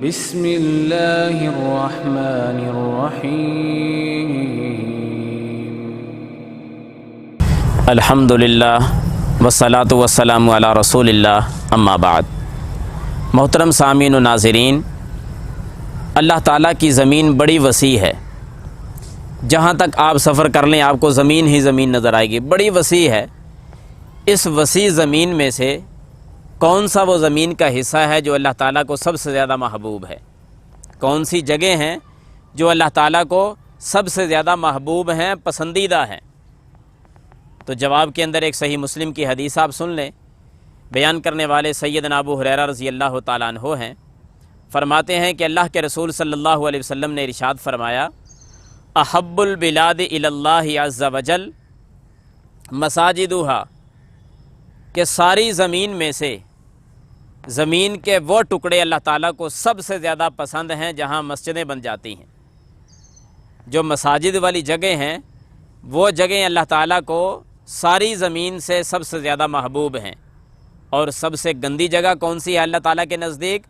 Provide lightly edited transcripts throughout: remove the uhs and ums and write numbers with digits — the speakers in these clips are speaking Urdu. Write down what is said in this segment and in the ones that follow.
بسم اللہ الرحمن الرحیم۔ الحمدللہ والصلاة والسلام علی رسول اللہ، اما بعد۔ محترم سامعین و ناظرین، اللہ تعالیٰ کی زمین بڑی وسیع ہے۔ جہاں تک آپ سفر کر لیں آپ کو زمین ہی زمین نظر آئے گی، بڑی وسیع ہے۔ اس وسیع زمین میں سے کون سا وہ زمین کا حصہ ہے جو اللہ تعالیٰ کو سب سے زیادہ محبوب ہے؟ کون سی جگہ ہیں جو اللہ تعالیٰ کو سب سے زیادہ محبوب ہیں، پسندیدہ ہیں؟ تو جواب کے اندر ایک صحیح مسلم کی حدیث آپ سن لیں۔ بیان کرنے والے سیدنا ابو ہریرہ رضی اللہ تعالیٰ عنہ ہیں۔ فرماتے ہیں کہ اللہ کے رسول صلی اللہ علیہ وسلم نے ارشاد فرمایا، احب البلاد الی اللہ عز وجل مساجدها، کہ ساری زمین میں سے زمین کے وہ ٹکڑے اللہ تعالیٰ کو سب سے زیادہ پسند ہیں جہاں مسجدیں بن جاتی ہیں۔ جو مساجد والی جگہ ہیں وہ جگہیں اللہ تعالیٰ کو ساری زمین سے سب سے زیادہ محبوب ہیں۔ اور سب سے گندی جگہ کون سی ہے اللہ تعالیٰ کے نزدیک؟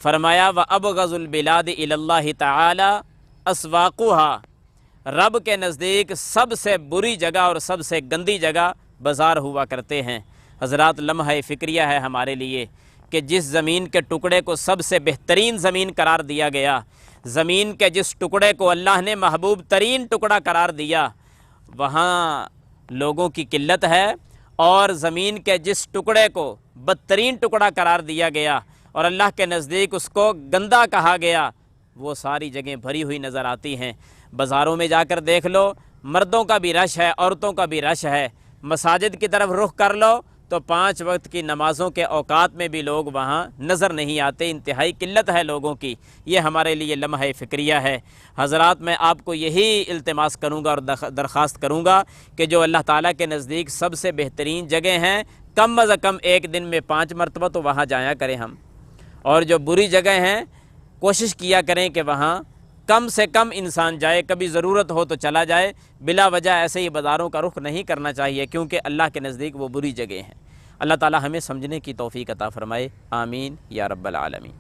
فرمایا وَأَبْغَضُ الْبِلَادِ إِلَى اللَّهِ تَعَالَى أَسْوَاقُهَا، رب کے نزدیک سب سے بری جگہ اور سب سے گندی جگہ بازار ہوا کرتے ہیں۔ حضرات، لمحہ فکریہ ہے ہمارے لیے کہ جس زمین کے ٹکڑے کو سب سے بہترین زمین قرار دیا گیا، زمین کے جس ٹکڑے کو اللہ نے محبوب ترین ٹکڑا قرار دیا، وہاں لوگوں کی قلت ہے، اور زمین کے جس ٹکڑے کو بدترین ٹکڑا قرار دیا گیا اور اللہ کے نزدیک اس کو گندا کہا گیا، وہ ساری جگہیں بھری ہوئی نظر آتی ہیں۔ بازاروں میں جا کر دیکھ لو، مردوں کا بھی رش ہے، عورتوں کا بھی رش ہے۔ مساجد کی طرف رخ کر لو تو 5 وقت کی نمازوں کے اوقات میں بھی لوگ وہاں نظر نہیں آتے۔ انتہائی قلت ہے لوگوں کی۔ یہ ہمارے لیے لمحہ فکریہ ہے۔ حضرات، میں آپ کو یہی التماس کروں گا اور درخواست کروں گا کہ جو اللہ تعالیٰ کے نزدیک سب سے بہترین جگہ ہیں، کم از کم ایک دن میں 5 مرتبہ تو وہاں جایا کریں ہم، اور جو بری جگہ ہیں کوشش کیا کریں کہ وہاں کم سے کم انسان جائے۔ کبھی ضرورت ہو تو چلا جائے، بلا وجہ ایسے ہی بازاروں کا رخ نہیں کرنا چاہیے، کیونکہ اللہ کے نزدیک وہ بری جگہ ہیں۔ اللہ تعالی ہمیں سمجھنے کی توفیق عطا فرمائے، آمین یا رب العالمین۔